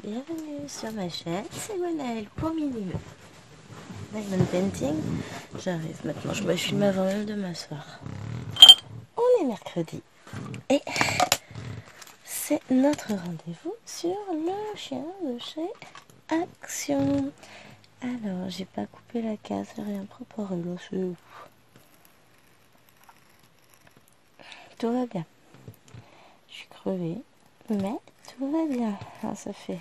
Bienvenue sur ma chaîne, c'est Gwenaëlle pour Minime Diamond Painting. J'arrive maintenant, je me filme avant même de m'asseoir. On est mercredi et c'est notre rendez-vous sur le chien de chez Action. Alors, j'ai pas coupé la case, rien préparé là, tout va bien. Je suis crevée, mais tout va bien. Alors, ça fait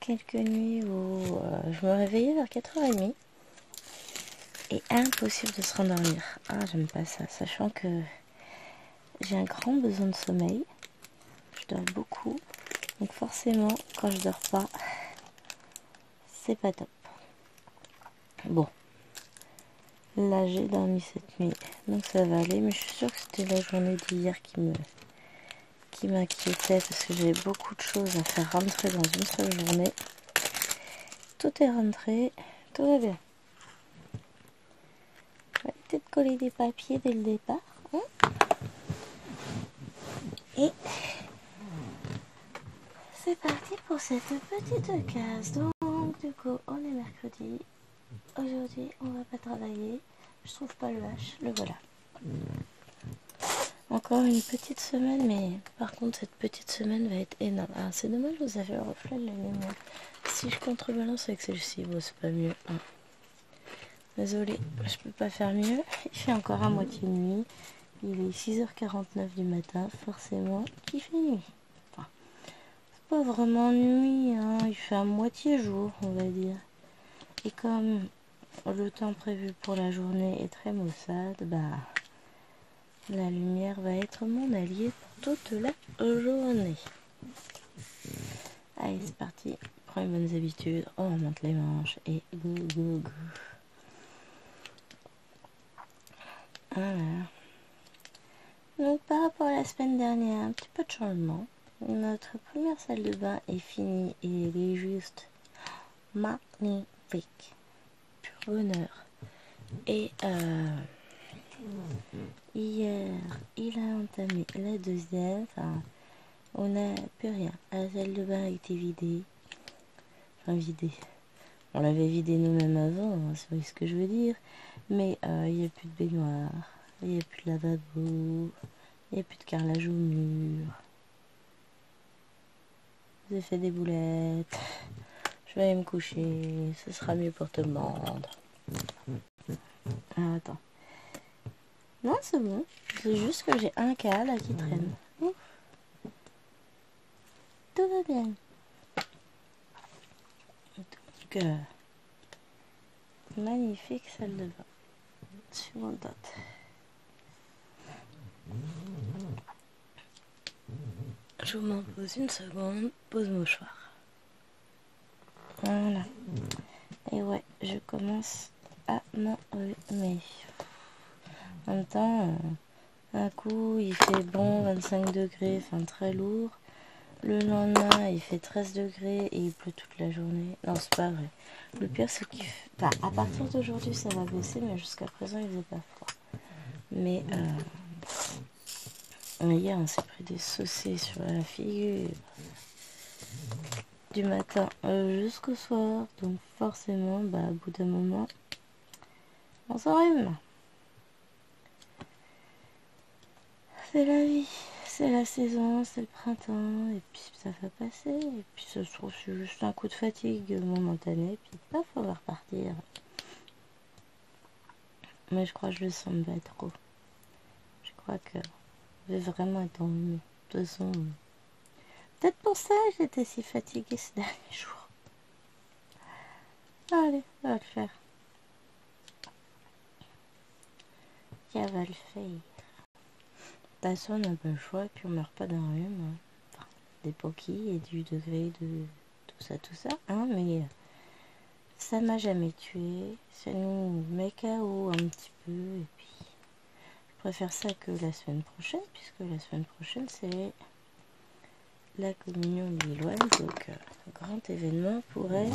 quelques nuits où je me réveillais vers 4h30 et impossible de se rendormir. Ah, j'aime pas ça, sachant que j'ai un grand besoin de sommeil. Je dors beaucoup, donc forcément, quand je dors pas, c'est pas top. Bon, là j'ai dormi cette nuit, donc ça va aller, mais je suis sûre que c'était la journée d'hier qui m'inquiétait parce que j'avais beaucoup de choses à faire rentrer dans une seule journée. Tout est rentré, tout va bien. On va peut-être coller des papiers dès le départ. Hein, et c'est parti pour cette petite case. Donc du coup, on est mercredi. Aujourd'hui, on va pas travailler. Je trouve pas le H, le voilà. Encore une petite semaine, mais par contre, cette petite semaine va être énorme. Ah, c'est dommage, vous avez le reflet de la lumière. Si je contrebalance avec celle-ci, bon, c'est pas mieux. Hein. Désolée, je peux pas faire mieux. Il fait encore à moitié nuit. Il est 6h49 du matin, forcément, qu'il fait nuit. Enfin, c'est pas vraiment nuit, hein. Il fait à moitié jour, on va dire. Et comme le temps prévu pour la journée est très maussade, bah, la lumière va être mon allié pour toute la journée. Allez, c'est parti. Prends les bonnes habitudes. On remonte les manches et go, go, go. Voilà. Donc, par rapport à la semaine dernière, un petit peu de changement. Notre première salle de bain est finie et elle est juste magnifique. Pur bonheur. Et hier, il a entamé la deuxième. Enfin, on n'a plus rien. La salle de bain a été vidée. Enfin, vidée. On l'avait vidée nous-mêmes avant, hein, c'est ce que je veux dire. Mais il n'y a plus de baignoire. Il n'y a plus de lavabo. Il n'y a plus de carrelage au mur. J'ai fait des boulettes. Je vais aller me coucher. Ce sera mieux pour tout le monde. Ah, attends. Non, c'est bon. C'est juste que j'ai un cas là qui traîne. Ouf. Tout va bien. Donc, magnifique salle de bain. Suivante. Je m'en pose une seconde. Pose mouchoir. Voilà. Et ouais, je commence à m'enrhumer. En même temps, un coup il fait bon 25 degrés, enfin très lourd. Le lendemain il fait 13 degrés et il pleut toute la journée. Non, c'est pas vrai. Le pire c'est qu'il fait... Enfin, à partir d'aujourd'hui ça va baisser, mais jusqu'à présent il faisait pas froid. Mais hier on s'est pris des saucées sur la figure. Du matin jusqu'au soir. Donc forcément, bah, au bout d'un moment, on s'enrhume. C'est la vie, c'est la saison, c'est le printemps, et puis ça va passer, et puis ça se trouve c'est juste un coup de fatigue momentané, puis il va falloir partir. Mais je crois que je le sens pas trop. Je crois que je vais vraiment être enrhumée. De toute façon, peut-être pour ça que j'étais si fatiguée ces derniers jours. Allez, ça va le faire. Ça va le faire. De toute façon, on n'a pas le choix, et puis on meurt pas d'un rhume. Enfin, des poquilles et du degré de tout ça, hein, mais ça m'a jamais tué. Ça nous met KO un petit peu, et puis je préfère ça que la semaine prochaine, puisque la semaine prochaine, c'est la communion lilloise, donc grand événement pourrait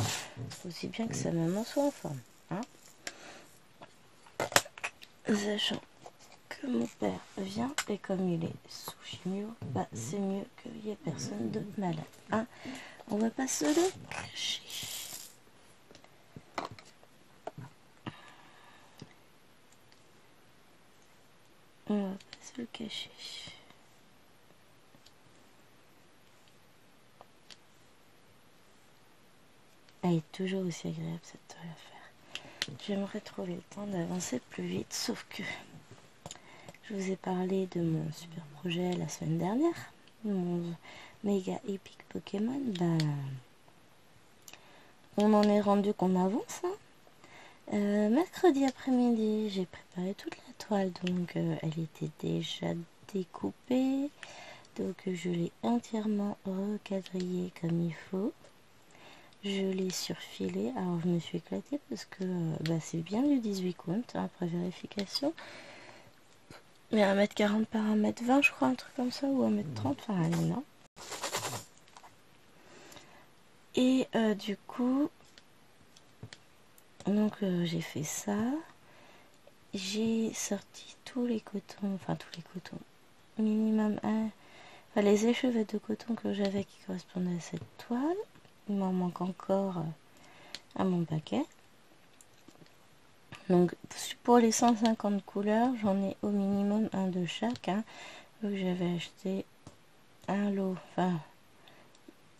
aussi bien que sa maman soit en forme, hein. Sachant que mon père vient et comme il est sous chimio, bah c'est mieux qu'il n'y ait personne de malade, hein. On va pas se le cacher. On va pas se le cacher. Elle est toujours aussi agréable cette toile à faire. J'aimerais trouver le temps d'avancer plus vite, sauf que je vous ai parlé de mon super projet la semaine dernière, mon méga épique Pokémon. Ben, on en est rendu qu'on avance. Mercredi après-midi, j'ai préparé toute la toile, donc elle était déjà découpée. Donc je l'ai entièrement recadrillée comme il faut. Je l'ai surfilé. Alors je me suis éclatée parce que c'est bien du 18 comptes après vérification. Mais 1m40 par 1m20 je crois, un truc comme ça, ou 1m30, enfin non. Et du coup, donc j'ai fait ça. J'ai sorti tous les cotons, minimum un, enfin, les échevettes de coton que j'avais qui correspondaient à cette toile. Il m'en manque encore à mon paquet. Donc pour les 150 couleurs, j'en ai au minimum un de chaque. Donc j'avais acheté un lot, enfin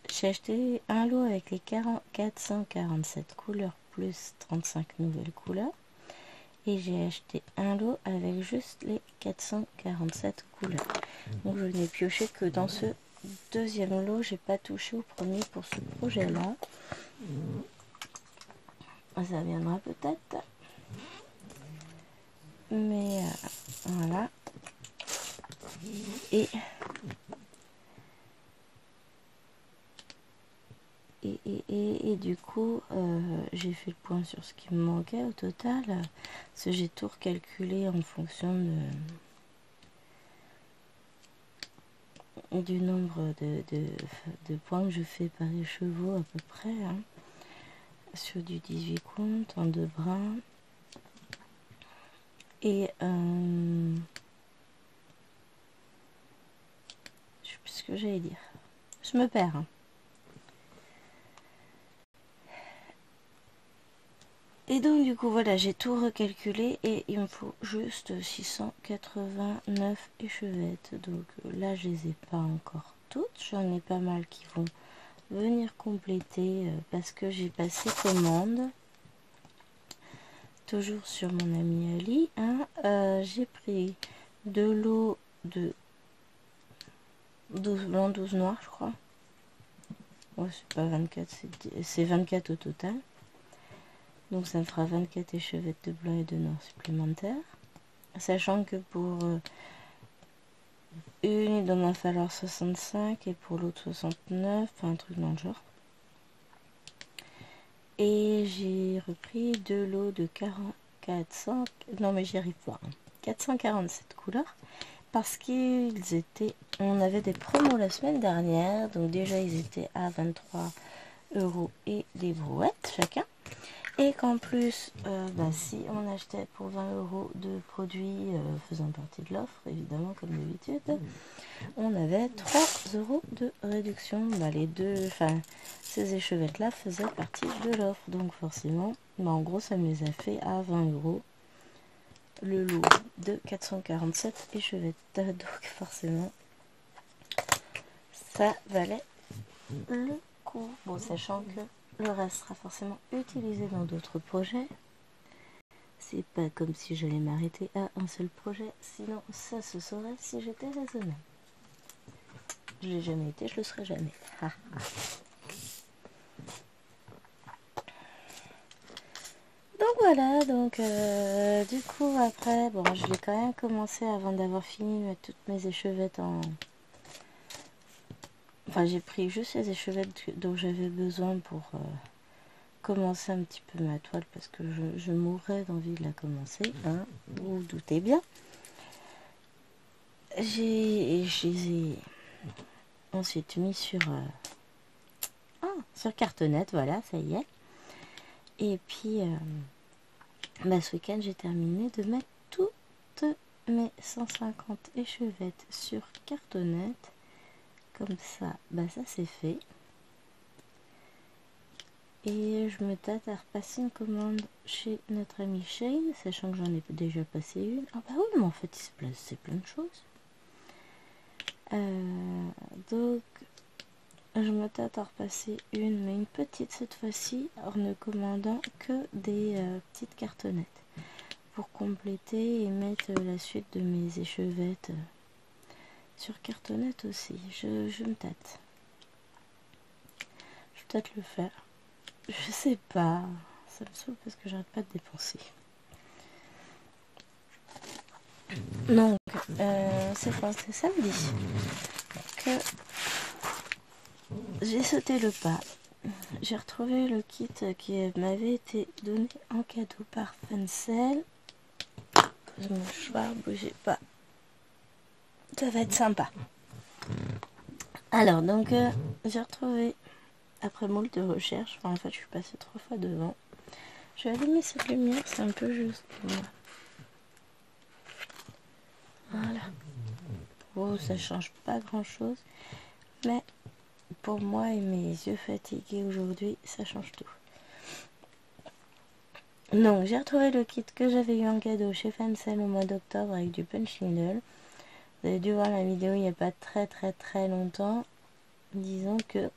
j'ai acheté un lot avec les 447 couleurs plus 35 nouvelles couleurs. Et j'ai acheté un lot avec juste les 447 couleurs. Donc je n'ai pioché que dans ce deuxième lot. J'ai pas touché au premier pour ce projet là. Ça viendra peut-être. Mais voilà. Et du coup, j'ai fait le point sur ce qui me manquait au total. Parce que j'ai tout recalculé en fonction du nombre de points que je fais par les chevaux à peu près. Sur du 18 comptes en 2 brins. Et je sais plus ce que j'allais dire. Je me perds. Et donc du coup voilà, j'ai tout recalculé et il me faut juste 689 échevettes. Donc là je les ai pas encore toutes, j'en ai pas mal qui vont venir compléter parce que j'ai passé commande. Toujours sur mon ami Ali, j'ai pris 2 lots de 12 blancs, 12 noirs je crois. Ouais, c'est pas 24, c'est 24 au total. Donc ça me fera 24 échevettes de blanc et de noir supplémentaires. Sachant que pour une, il doit m'en falloir 65 et pour l'autre 69, enfin un truc dans le genre. Et j'ai repris 2 lots de 400, non mais j'y arrive pas, 447 couleurs. Parce qu'ils étaient, on avait des promos la semaine dernière, donc déjà ils étaient à 23 € et des brouettes chacun. Et qu'en plus, si on achetait pour 20 € de produits faisant partie de l'offre, évidemment comme d'habitude, on avait 3 € de réduction. Les deux, ces échevettes là faisaient partie de l'offre, donc forcément, en gros ça me les a fait à 20 € le lot de 447 échevettes. Donc forcément, ça valait le coup. Bon, sachant que le reste sera forcément utilisé dans d'autres projets. C'est pas comme si j'allais m'arrêter à un seul projet, sinon ça se saurait si j'étais raisonnable. Je l'ai jamais été, je le serai jamais. Donc voilà, donc du coup après, bon, je l'ai quand même commencé avant d'avoir fini de mettre toutes mes échevettes en... Enfin, j'ai pris juste les échevettes dont j'avais besoin pour commencer un petit peu ma toile parce que je mourrais d'envie de la commencer, vous vous doutez bien. Je les ai ensuite mis sur cartonnette, voilà, ça y est. Et puis, ce week-end, j'ai terminé de mettre toutes mes 150 échevettes sur cartonnette. Comme ça, ça c'est fait. Et je me tâte à repasser une commande chez notre ami Shane, sachant que j'en ai déjà passé une. Ah bah oui, mais en fait, il se place, c'est plein de choses. Donc, je me tâte à repasser une, mais une petite cette fois-ci, en ne commandant que des petites cartonnettes pour compléter et mettre la suite de mes échevettes sur cartonnette aussi. Je me tâte. Je vais peut-être le faire. Je sais pas. Ça me saoule parce que j'arrête pas de dépenser. Donc, c'est quand c'est samedi que j'ai sauté le pas. J'ai retrouvé le kit qui m'avait été donné en cadeau par Fancel. Le mouchoir, bougez pas. Ça va être sympa. Alors, donc, j'ai retrouvé, après moult de recherche, en fait, je suis passée 3 fois devant. Je vais allumer cette lumière, c'est un peu juste. Voilà. Oh, ça change pas grand-chose. Mais pour moi et mes yeux fatigués aujourd'hui, ça change tout. Donc, j'ai retrouvé le kit que j'avais eu en cadeau chez Fancel au mois d'octobre avec du punch needle. Vous avez dû voir la vidéo il n'y a pas très longtemps. Disons que...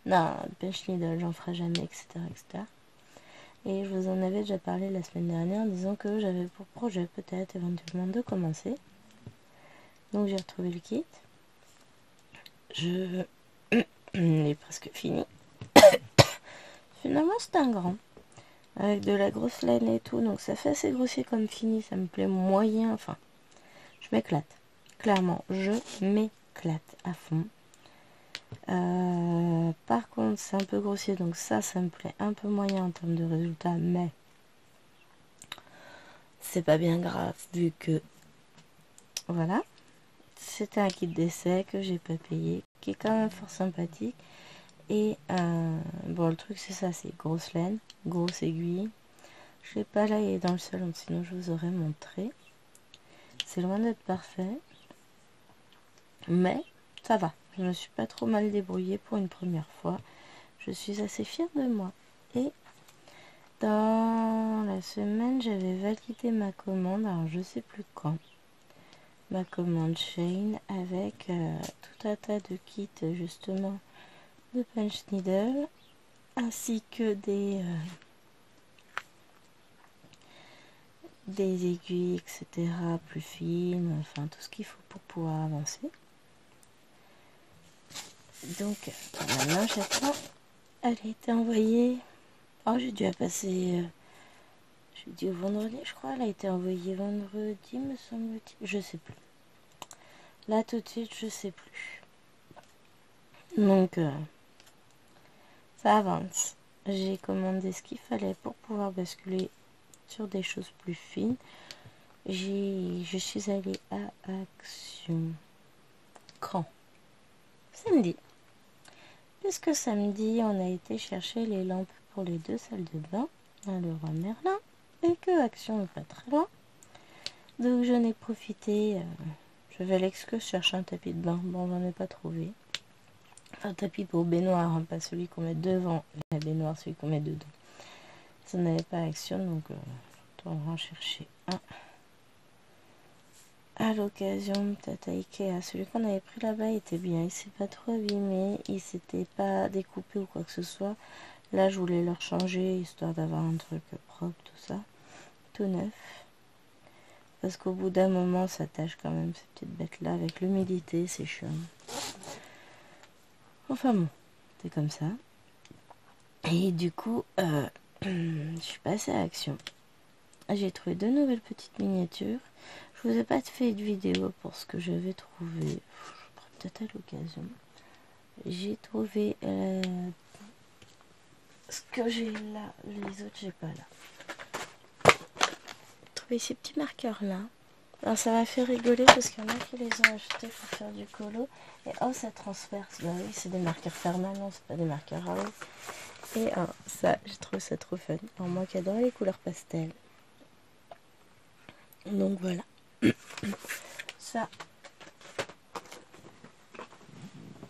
Non, le punch needle, j'en ferai jamais, etc., etc. Et je vous en avais déjà parlé la semaine dernière, disons que j'avais pour projet peut-être éventuellement de commencer. Donc j'ai retrouvé le kit. Je l'ai presque fini. Finalement c'est un grand. Avec de la grosse laine et tout, donc ça fait assez grossier comme fini, ça me plaît moyen, enfin, je m'éclate. Clairement, je m'éclate à fond. Par contre, c'est un peu grossier, donc ça me plaît un peu moyen en termes de résultats, mais c'est pas bien grave vu que voilà, c'était un kit d'essai que j'ai pas payé, qui est quand même fort sympathique. Et bon, le truc c'est ça, c'est grosse laine, grosse aiguille. Je l'ai pas là, il est dans le salon, sinon je vous aurais montré. C'est loin d'être parfait, mais ça va. Je me suis pas trop mal débrouillée pour une première fois. Je suis assez fière de moi. Et dans la semaine, j'avais validé ma commande, alors je sais plus quand. Ma commande Shane avec tout un tas de kits justement de punch needle ainsi que des aiguilles, etc. plus fines, enfin tout ce qu'il faut pour pouvoir avancer. Donc maintenant j'attends. Elle a été envoyée. Oh, j'ai dû la passer. J'ai dit vendredi, je crois. Elle a été envoyée vendredi, me semble-t-il. Je sais plus. Là tout de suite, je sais plus. Donc ça avance. J'ai commandé ce qu'il fallait pour pouvoir basculer sur des choses plus fines. Je suis allée à Action. Quand? Samedi. Puisque samedi, on a été chercher les lampes pour les 2 salles de bain à Leroy Merlin et que Action n'est pas très loin. Donc j'en ai profité. Je vais à l'excuse chercher un tapis de bain. Bon, j'en ai pas trouvé. Un tapis pour baignoire, hein, pas celui qu'on met devant la baignoire, celui qu'on met dedans. Ça n'avait pas Action, donc on va en chercher un. À l'occasion, peut-être à Ikea. Celui qu'on avait pris là-bas était bien. Il s'est pas trop abîmé. Il s'était pas découpé ou quoi que ce soit. Là, je voulais leur changer, histoire d'avoir un truc propre, tout ça. Tout neuf. Parce qu'au bout d'un moment, ça tâche quand même ces petites bêtes-là. Avec l'humidité, c'est chiant. Enfin bon, c'est comme ça. Et du coup, je suis passée à Action. J'ai trouvé 2 nouvelles petites miniatures. Je vous ai pas fait de vidéo pour ce que j'avais trouvé. Je ferai peut-être à l'occasion. J'ai trouvé ce que j'ai là. Les autres, j'ai pas là. J'ai trouvé ces petits marqueurs là. Alors ça m'a fait rigoler parce qu'il y en a qui les ont achetés pour faire du colo. Et oh, ça transperce. Bah oui, c'est des marqueurs permanents, c'est pas des marqueurs à eau. Et ça, j'ai trouvé ça trop fun. Alors moi qui adore les couleurs pastel. Donc voilà. Ça,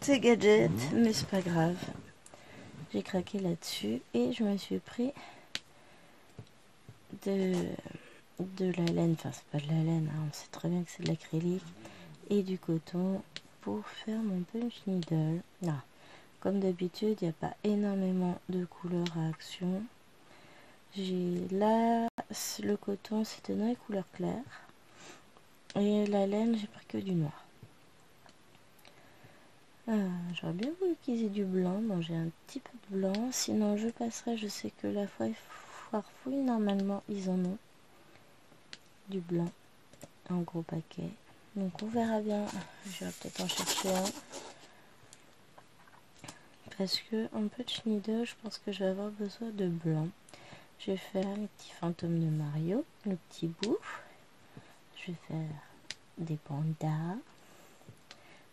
c'est gadget, mais c'est pas grave. j'ai craqué là-dessus et je me suis pris de la laine, enfin c'est pas de la laine, hein, on sait très bien que c'est de l'acrylique, et du coton pour faire mon punch needle. Ah, comme d'habitude, il n'y a pas énormément de couleurs à action. J'ai là, le coton c'était dans les couleurs claires, et la laine j'ai pris que du noir. J'aurais bien voulu qu'ils aient du blanc, bon j'ai un petit peu de blanc, sinon je passerai, je sais que la foire fouille, normalement ils en ont du blanc en gros paquet, donc on verra bien, je vais peut-être en chercher un, parce que en punch needle je pense que je vais avoir besoin de blanc. Je vais faire les petits fantômes de Mario, le petit bout, je vais faire des pandas,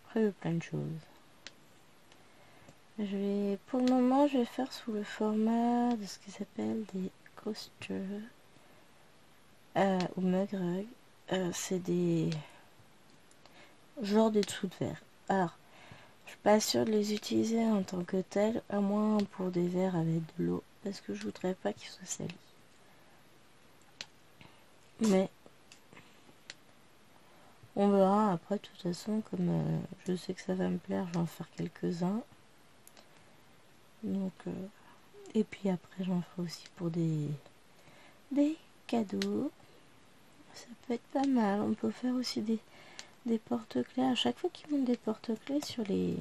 après plein de choses. Pour le moment, je vais faire sous le format de ce qui s'appelle des coasters ou mug rug. C'est des genres de dessous de verre. Alors, je suis pas sûre de les utiliser en tant que tels, à moins pour des verres avec de l'eau, parce que je voudrais pas qu'ils soient salis. Mais on verra après, de toute façon, comme je sais que ça va me plaire, je vais en faire quelques-uns. Donc, et puis après, j'en ferai aussi pour des cadeaux. Ça peut être pas mal. On peut faire aussi des porte-clés. À chaque fois qu'ils montent des porte-clés sur les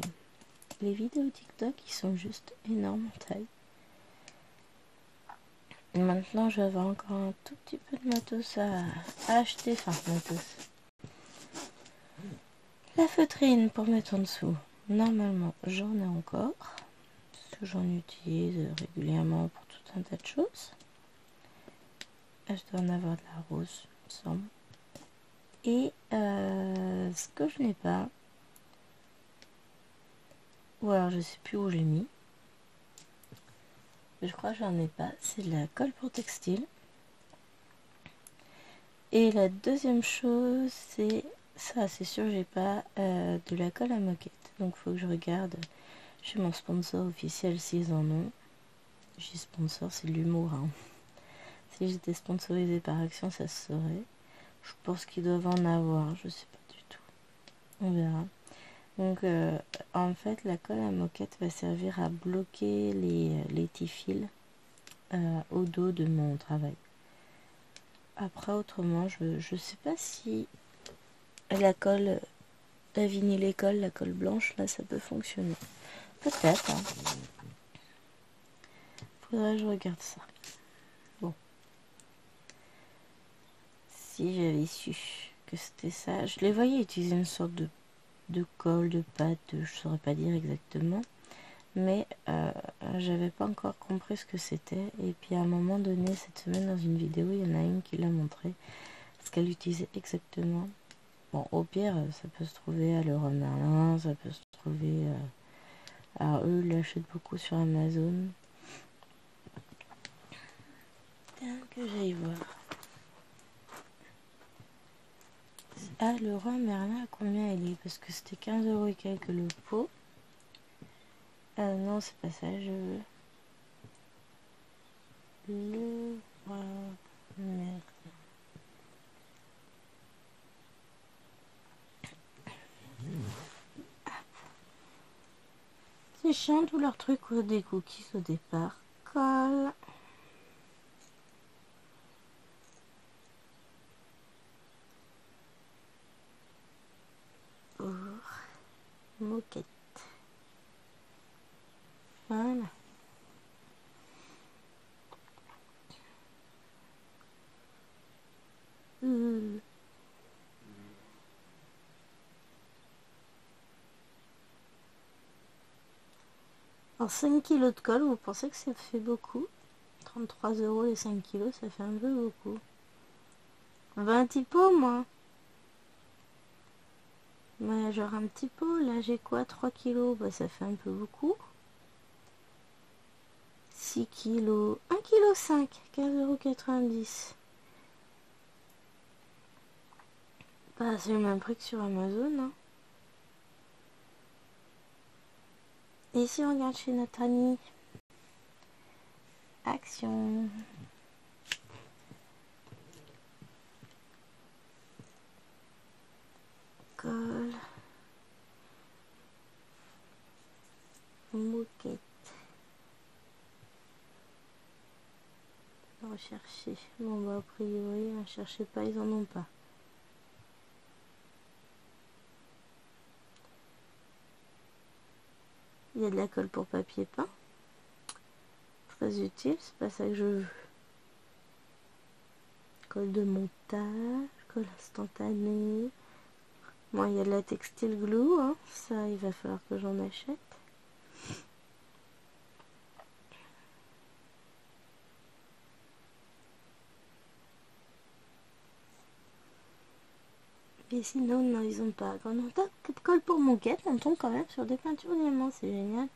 vidéos TikTok, ils sont juste énormes en taille. Et maintenant, je vais avoir encore un tout petit peu de matos à acheter. Enfin, matos. La feutrine pour mettre en dessous. Normalement, j'en ai encore. Parce que j'en utilise régulièrement pour tout un tas de choses. Là, je dois en avoir de la rose, il me semble. Et ce que je n'ai pas, ou alors je sais plus où je l'ai mis, je crois que j'en ai pas, c'est de la colle pour textile. Et la deuxième chose, c'est ça, c'est sûr, j'ai pas de la colle à moquette. Donc faut que je regarde chez mon sponsor officiel s'ils en ont. J'ai sponsor, c'est de l'humour, hein. Si j'étais sponsorisée par Action, ça se saurait. Je pense qu'ils doivent en avoir, je sais pas du tout. On verra. Donc en fait, la colle à moquette va servir à bloquer les petits fils au dos de mon travail. Après, autrement, je sais pas si la colle, la vinyle colle, la colle blanche, là, ça peut fonctionner. Peut-être, hein. Faudrait que je regarde ça. Bon. Si j'avais su que c'était ça, je les voyais utiliser une sorte de colle, de pâte, je saurais pas dire exactement. Mais j'avais pas encore compris ce que c'était. Et puis à un moment donné, cette semaine, dans une vidéo, il y en a une qui l'a montré. Ce qu'elle utilisait exactement. Bon, au pire, ça peut se trouver à Leroy Merlin, ça peut se trouver... alors eux l'achètent beaucoup sur Amazon. Tiens, que j'aille voir. Ah, Leroy Merlin, combien il est? Parce que c'était 15 € et quelques le pot. Non, c'est pas ça, je veux... Leroy Merlin. C'est chiant tous leurs trucs des cookies au départ. Colle. Pour moquette. Voilà. Alors 5 kilos de colle, vous pensez que ça fait beaucoup? 33 € les 5 kilos, ça fait un peu beaucoup. 20 petits pots, moi. Mais genre un petit pot, là j'ai quoi? 3 kilos, bah ça fait un peu beaucoup. 6 kilos, 1 kg 5, 15,90 €. Bah c'est le même prix que sur Amazon, hein. Et si on regarde chez notre ami Action. Colle. Moquette. Rechercher. Bon bah a priori, ne cherchez pas, ils en ont pas. Il y a de la colle pour papier peint. Très utile, c'est pas ça que je veux. Colle de montage, colle instantanée. Bon, il y a de la textile glue, hein. Ça il va falloir que j'en achète. Et sinon, non, ils ont pas. Quand on tape colle pour moquette, on tombe quand même sur des peintures diamants, c'est génial.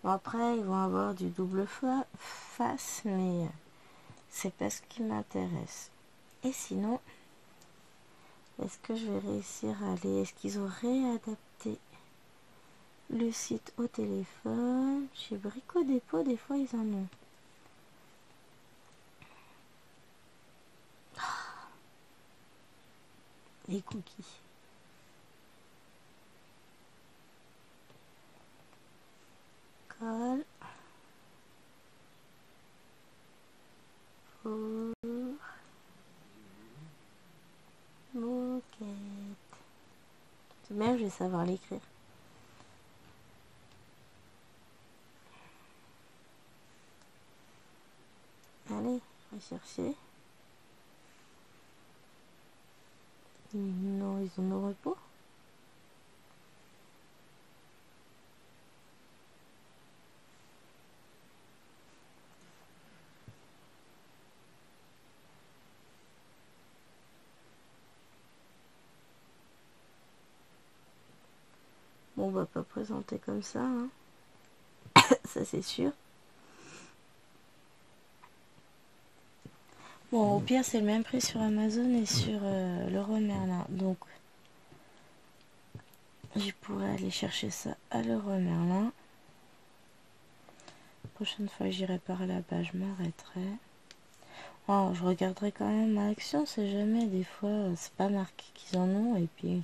Bon, après, ils vont avoir du double face, mais c'est pas ce qui m'intéresse. Et sinon, est-ce que je vais réussir à aller... Est-ce qu'ils ont réadapté le site au téléphone? Chez Brico Dépôt, des fois, ils en ont. Les cookies. Colle. Pour moquette. C'est bien, je vais savoir l'écrire. Allez, rechercher. Non, ils en auraient pas. Bon, on va pas présenter comme ça, hein. Ça c'est sûr. Bon, au pire, c'est le même prix sur Amazon et sur Leroy Merlin. Donc, je pourrais aller chercher ça à Leroy Merlin. La prochaine fois que j'irai par là-bas, je m'arrêterai. Oh, je regarderai quand même à Action, c'est jamais. Des fois, c'est pas marqué qu'ils en ont. Et puis,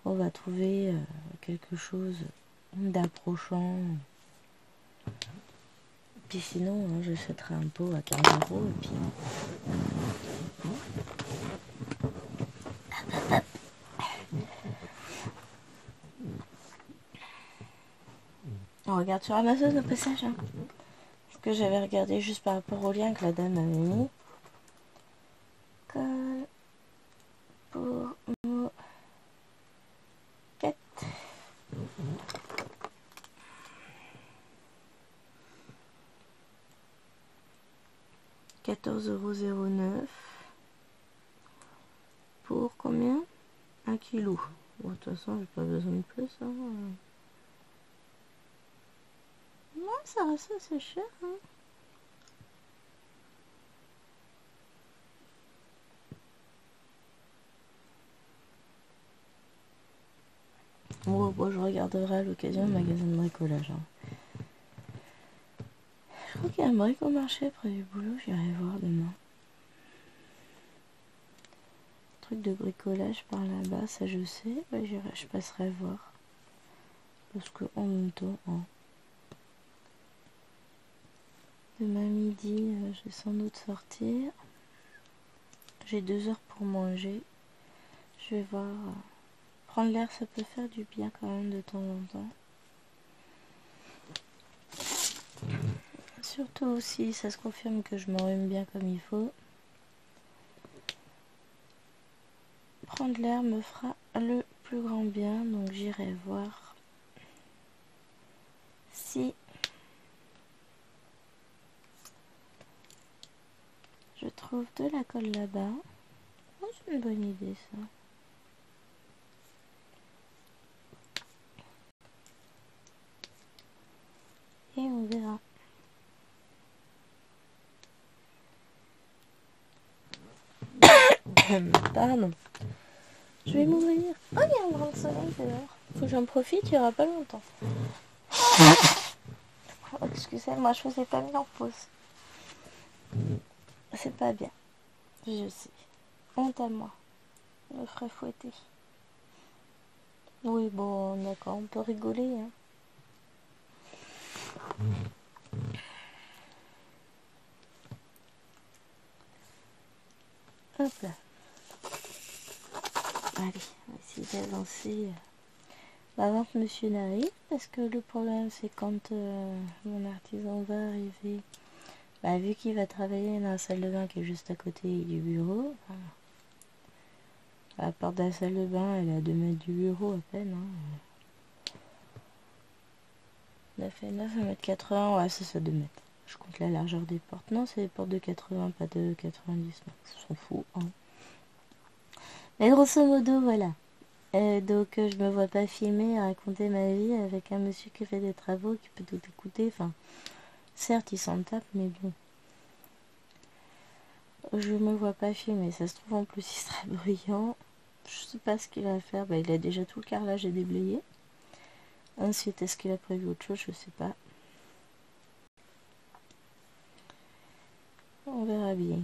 on va trouver quelque chose d'approchant. Puis sinon, hein, j'achèterai un pot à 15 € et puis... On regarde sur Amazon au passage. Hein. Parce que j'avais regardé juste par rapport au lien que la dame avait mis. Colle pour moquette. 14,09 € pour combien? 1 kg. Bon, de toute façon, j'ai pas besoin de plus. Hein. Non, ça reste assez cher. Hein. Bon, je regarderai à l'occasion le magasin de bricolage. Hein. Je crois qu'il y a un bricomarché près du boulot, j'irai voir demain. Truc de bricolage par là-bas, ça je sais. Ouais, je passerai voir. Parce que en même temps, hein. Demain midi, je vais sans doute sortir. J'ai 2 heures pour manger. Je vais voir. Prendre l'air, ça peut faire du bien quand même de temps en temps. Surtout si ça se confirme que je m'enrhume bien comme il faut. Prendre l'air me fera le plus grand bien. Donc j'irai voir si je trouve de la colle là-bas. Oh, c'est une bonne idée ça. Et on verra. Pardon. Je vais mourir. Oh, il y a un grand soleil dehors. Faut que j'en profite, il n'y aura pas longtemps. Oh, excusez-moi, je vous ai pas mis en pause. C'est pas bien. Je sais. Honte à moi. Je me ferait fouetter. Oui, bon, d'accord, on peut rigoler, hein. Hop là. Allez, on va essayer d'avancer avant que monsieur n'arrive. Parce que le problème, c'est quand mon artisan va arriver, bah, vu qu'il va travailler dans la salle de bain qui est juste à côté du bureau, enfin, la porte de la salle de bain, elle est à 2 mètres du bureau à peine, hein. 9 et 9, 1m80, ouais, c'est ça, 2 mètres. Je compte la largeur des portes. Non, c'est des portes de 80, pas de 90. On s'en fout, hein. Mais grosso modo, voilà. Donc, je me vois pas filmer et raconter ma vie avec un monsieur qui fait des travaux, qui peut tout écouter. Enfin, certes, il s'en tape, mais bon. Je me vois pas filmer. Ça se trouve, en plus, il serait bruyant. Je sais pas ce qu'il va faire. Bah, il a déjà tout le carrelage et déblayé. Ensuite, est-ce qu'il a prévu autre chose? Je sais pas. On verra bien.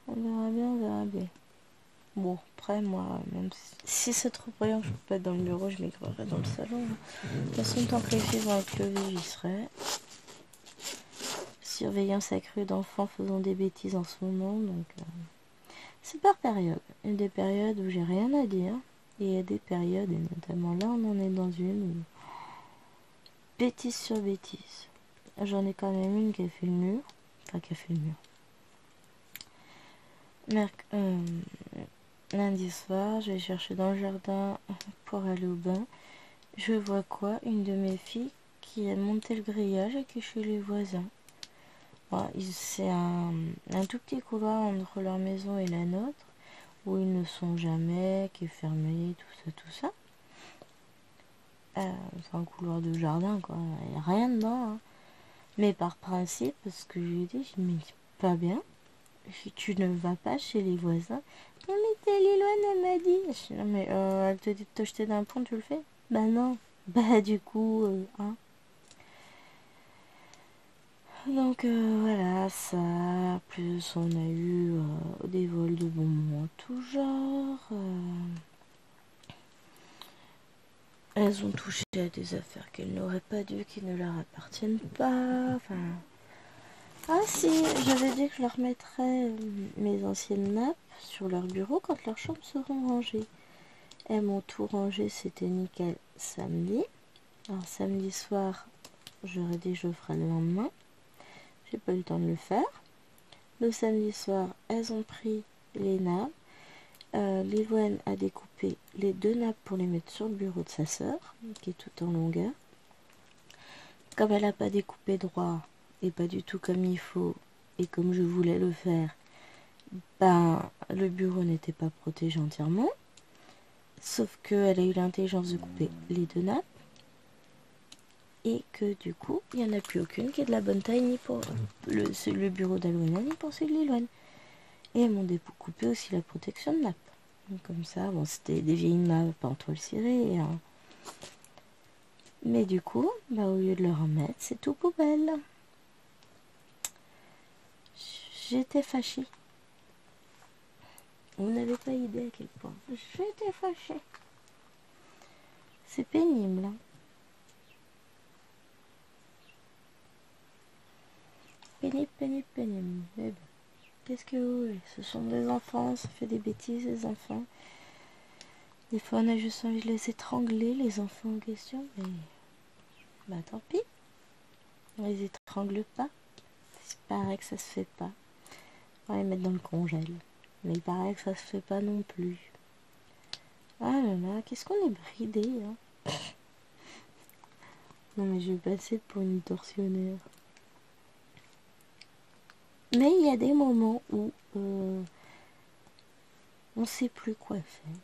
On verra bien, on verra bien. Bon, après, moi, même si c'est trop bruyant, je peux pas être dans le bureau, je m'écouterai dans le salon. De toute façon, tant que les filles vont être levées, j'y serai. Surveillance accrue d'enfants faisant des bêtises en ce moment, donc c'est par période. Il y a des périodes où j'ai rien à dire, et il y a des périodes, et notamment là, on en est dans une où bêtise sur bêtise. J'en ai quand même une qui a fait le mur, enfin qui a fait le mur. Lundi soir, je vais chercher dans le jardin pour aller au bain. Je vois quoi? Une de mes filles qui a monté le grillage et qui est chez les voisins. Bon, c'est un tout petit couloir entre leur maison et la nôtre, où ils ne sont jamais, qui est fermé, tout ça. C'est un couloir de jardin, quoi. Il n'y a rien dedans, hein. Mais par principe, ce que je lui ai dit, je me dis pas bien. Tu ne vas pas chez les voisins. Non, mais t'es Liloine, elle m'a dit. Je dis, non, mais elle te dit de te jeter d'un pont, tu le fais? Bah non. Bah du coup, hein. Donc voilà, ça. Plus on a eu des vols de bonbons en tout genre. Elles ont touché à des affaires qu'elles n'auraient pas dû, qui ne leur appartiennent pas. Enfin. Ah si, j'avais dit que je leur mettrais mes anciennes nappes sur leur bureau quand leurs chambres seront rangées. Elles m'ont tout rangé, c'était nickel samedi. Alors samedi soir, j'aurais dit que je le ferai le lendemain. J'ai pas eu le temps de le faire. Le samedi soir, elles ont pris les nappes. Liloine a découpé les 2 nappes pour les mettre sur le bureau de sa sœur, qui est tout en longueur. Comme elle n'a pas découpé droit, et pas du tout comme il faut, et comme je voulais le faire, ben, le bureau n'était pas protégé entièrement. Sauf qu'elle a eu l'intelligence de couper les 2 nappes. Et que du coup, il n'y en a plus aucune qui est de la bonne taille, ni pour le bureau d'Aloana, ni pour celui de Liloine. Et elles m'ont découpé aussi la protection de nappe. Donc, comme ça, bon, c'était des vieilles nappes en toile cirée, hein. Mais du coup, bah, au lieu de leur en mettre, c'est tout poubelle. J'étais fâchée. Vous n'avez pas idée à quel point. J'étais fâchée. C'est pénible, hein. Pénible, pénible, pénible. Mais bon, qu'est-ce que vous voulez? Ce sont des enfants, ça fait des bêtises, les enfants. Des fois, on a juste envie de les étrangler, les enfants en question, mais bah tant pis. On les étrangle pas. Il paraît que ça se fait pas. On va les mettre dans le congèle. Mais il paraît que ça se fait pas non plus. Ah là là, qu'est-ce qu'on est bridé, hein. Non mais je vais passer pour une tortionnaire. Mais il y a des moments où on sait plus quoi faire.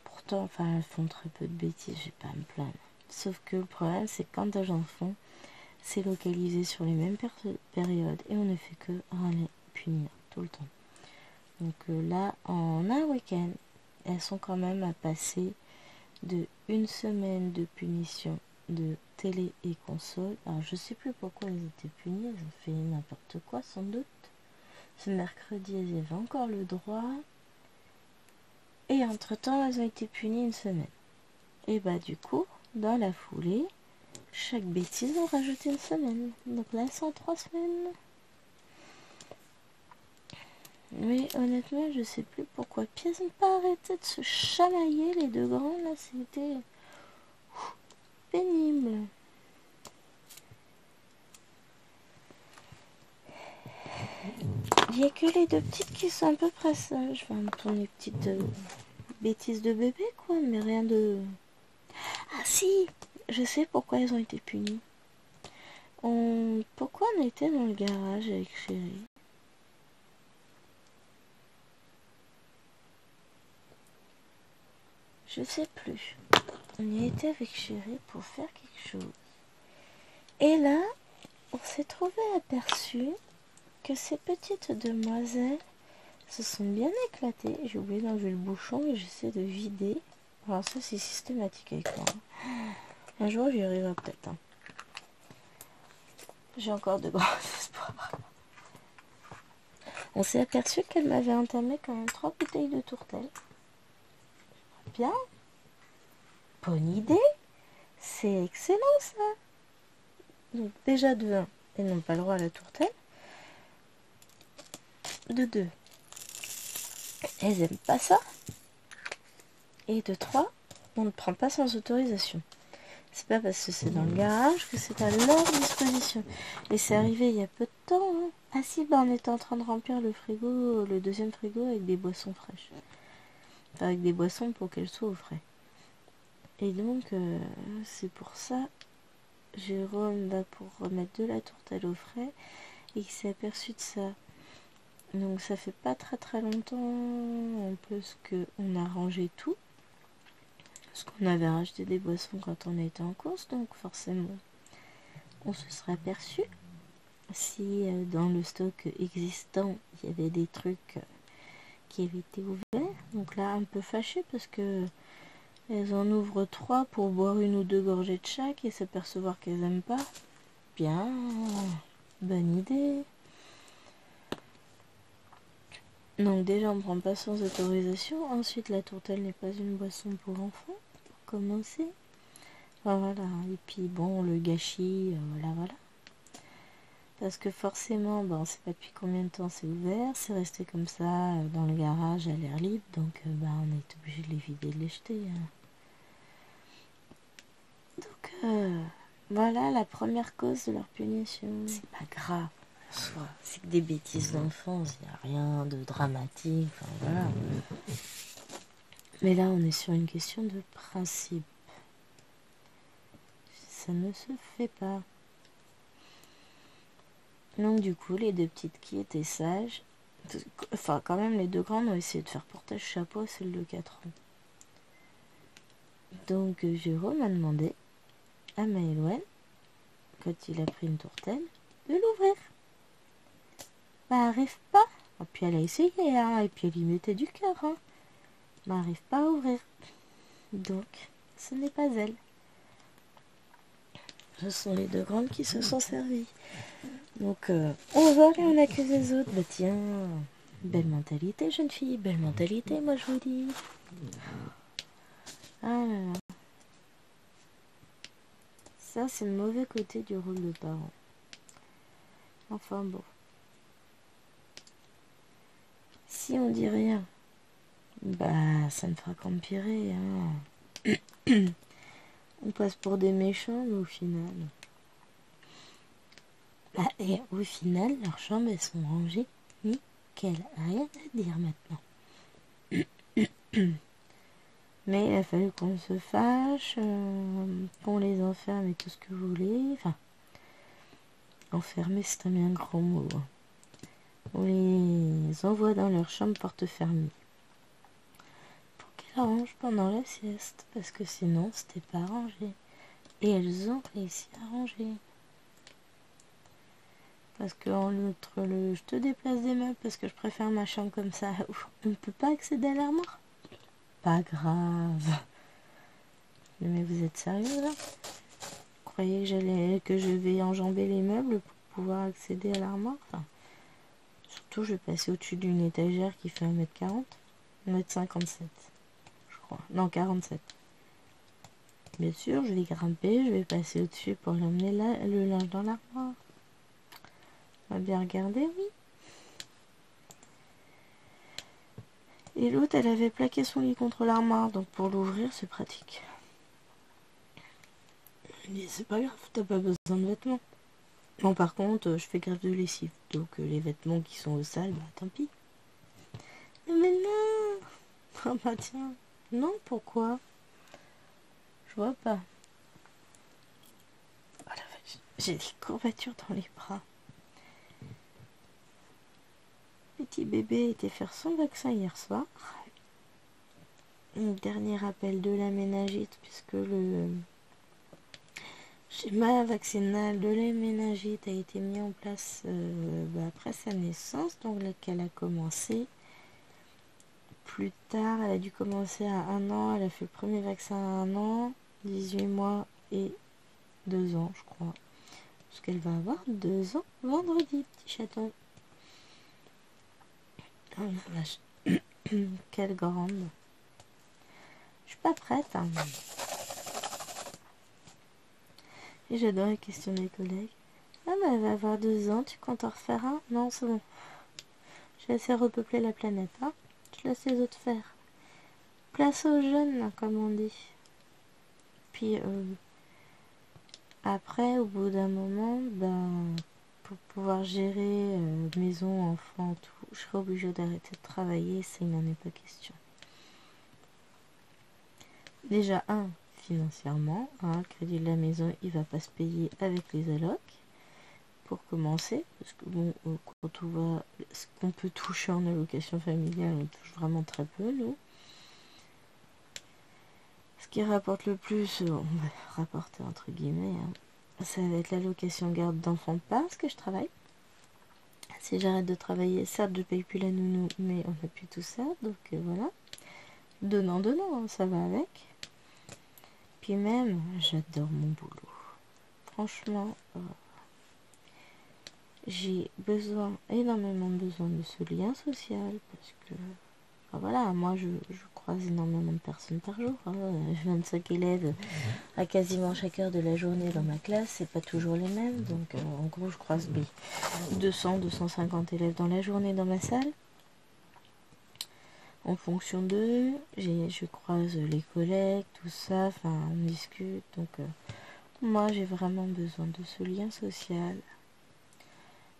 Pourtant, enfin, elles font très peu de bêtises, je vais pas me plaindre. Sauf que le problème, c'est que quand elles en font, c'est localisé sur les mêmes périodes et on ne fait que râler, punir tout le temps. Donc là, en un week-end, elles sont quand même à passer de 1 semaine de punition de télé et console. Alors je sais plus pourquoi elles étaient punies, elles ont fait n'importe quoi sans doute. Ce mercredi elles avaient encore le droit. Et entre temps elles ont été punies 1 semaine. Et bah du coup, dans la foulée, chaque bêtise ont rajouté 1 semaine. Donc là elles sont 3 semaines. Mais honnêtement je sais plus pourquoi. Puis elles n'ont pas arrêté de se chamailler les deux grands là, c'était pénible. Il n'y a que les deux petites qui sont à peu près sages. Enfin, pour les petites bêtises de bébé, quoi. Mais rien de... Ah si, je sais pourquoi elles ont été punies. Pourquoi on était dans le garage avec Chérie? Je sais plus. On y était avec Chérie pour faire quelque chose. Et là, on s'est trouvé aperçu que ces petites demoiselles se sont bien éclatées. J'ai oublié d'enlever le bouchon et j'essaie de vider. Alors ça c'est systématique avec moi. Un jour j'y arriverai peut-être. Hein. J'ai encore de grands espoirs. On s'est aperçu qu'elle m'avait entamé quand même 3 bouteilles de tourtelle. Bien. Bonne idée. C'est excellent ça. Donc déjà de 1, elles n'ont pas le droit à la tourtelle. De 2, elles aiment pas ça. Et de 3, on ne prend pas sans autorisation. C'est pas parce que c'est dans le garage que c'est à leur disposition. Et c'est arrivé il y a peu de temps. Hein. Ah si, bah on était en train de remplir le frigo, le deuxième frigo avec des boissons fraîches. Enfin, avec des boissons pour qu'elles soient au frais. Et donc, c'est pour ça, Jérôme va pour remettre de la tourtelle au frais et il s'est aperçu de ça. Donc ça fait pas très longtemps en plus qu'on a rangé tout. Parce qu'on avait racheté des boissons quand on était en course, donc forcément on se serait aperçu si dans le stock existant il y avait des trucs qui avaient été ouverts. Donc là un peu fâché parce que elles en ouvrent 3 pour boire 1 ou 2 gorgées de chaque et s'apercevoir qu'elles aiment pas. Bien, bonne idée. Donc déjà on prend pas sans autorisation. Ensuite la tourtelle n'est pas une boisson pour enfants, pour commencer. Enfin, voilà. Et puis bon, le gâchis, voilà. Parce que forcément, on sait pas depuis combien de temps c'est ouvert. C'est resté comme ça dans le garage à l'air libre. Donc on est obligé de les vider, de les jeter. Hein. Donc voilà la première cause de leur punition. C'est pas grave. C'est que des bêtises d'enfance, il n'y a rien de dramatique, enfin, voilà. Mais là, on est sur une question de principe. Ça ne se fait pas. Donc du coup, les deux petites qui étaient sages, enfin quand même les deux grandes ont essayé de faire portage chapeau à celle de 4 ans. Donc Jérôme a demandé à Maëloine, quand il a pris une tourtelle, de l'ouvrir. Bah, arrive pas. Et puis elle a essayé, hein, et puis elle y mettait du cœur. Hein. Mais arrive pas à ouvrir. Donc, ce n'est pas elle. Ce sont les deux grandes qui se sont servies. Donc, on va aller en accuser les autres. Bah tiens, belle mentalité, jeune fille. Belle mentalité, moi je vous dis. Ah là là. Ça, c'est le mauvais côté du rôle de parent. Enfin bon. Si on dit rien, bah ça ne fera qu'empirer. Hein. On passe pour des méchants, mais au final. Bah, et au final, leurs chambres, elles sont rangées. Nickel. Rien à dire maintenant. Mais il a fallu qu'on se fâche, qu'on les enferme et tout ce que vous voulez. Enfin, enfermer, c'est un bien grand mot. Hein. On les envoie dans leur chambre porte fermée. Pour qu'elles rangent pendant la sieste, parce que sinon, c'était pas rangé. Et elles ont réussi à ranger. Parce que en outre je te déplace des meubles parce que je préfère ma chambre comme ça. On ne peut pas accéder à l'armoire. Pas grave. Mais vous êtes sérieux là? Vous croyez que je vais enjamber les meubles pour pouvoir accéder à l'armoire? Enfin, surtout, je vais passer au-dessus d'une étagère qui fait 1m40. 1m57, je crois. Non, 47. Bien sûr, je vais grimper, je vais passer au-dessus pour l'emmener là, le linge dans l'armoire. On va bien regarder, oui. Et l'autre, elle avait plaqué son lit contre l'armoire, donc pour l'ouvrir, c'est pratique. Mais c'est pas grave, t'as pas besoin de vêtements. Bon, par contre, je fais grève de lessive, donc les vêtements qui sont au sale, bah tant pis. Mais non! Ah bah tiens, non, pourquoi? Je vois pas. Oh la vache, j'ai des courbatures dans les bras. Petit bébé a été faire son vaccin hier soir. Dernier rappel de la méningite, puisque le schéma vaccinal de la méningite a été mis en place après sa naissance, donc laquelle a commencé plus tard. Elle a dû commencer à 1 an, elle a fait le premier vaccin à 1 an, 18 mois et 2 ans, je crois. Parce qu'elle va avoir 2 ans vendredi, petit chaton. Oh la vache, quelle grande. Je suis pas prête, hein. Et j'adore les questions des collègues. Ah bah elle va avoir 2 ans, tu comptes en refaire un? Non, c'est bon. J'ai assez repeupler la planète, hein. Je laisse les autres faire. Place aux jeunes, comme on dit. Puis après, au bout d'un moment, ben, pour pouvoir gérer maison, enfant, tout, je serai obligée d'arrêter de travailler, ça il n'en est pas question. Déjà, financièrement, le crédit de la maison, il va pas se payer avec les allocs, pour commencer, parce que bon, quand on voit ce qu'on peut toucher en allocation familiale, on touche vraiment très peu, nous. Ce qui rapporte le plus, on va rapporter entre guillemets, ça va être l'allocation garde d'enfants parce que je travaille. Si j'arrête de travailler, certes je paye plus la nounou, mais on n'a plus tout ça, donc voilà. Donnant, ça va avec. Puis même, j'adore mon boulot. Franchement, j'ai énormément besoin de ce lien social, parce que voilà, moi je croise énormément de personnes par jour. 25 élèves à quasiment chaque heure de la journée dans ma classe, c'est pas toujours les mêmes. Donc en gros, je croise 200-250 élèves dans la journée dans ma salle. En fonction d'eux, je croise les collègues, tout ça, enfin on discute. Donc moi j'ai vraiment besoin de ce lien social.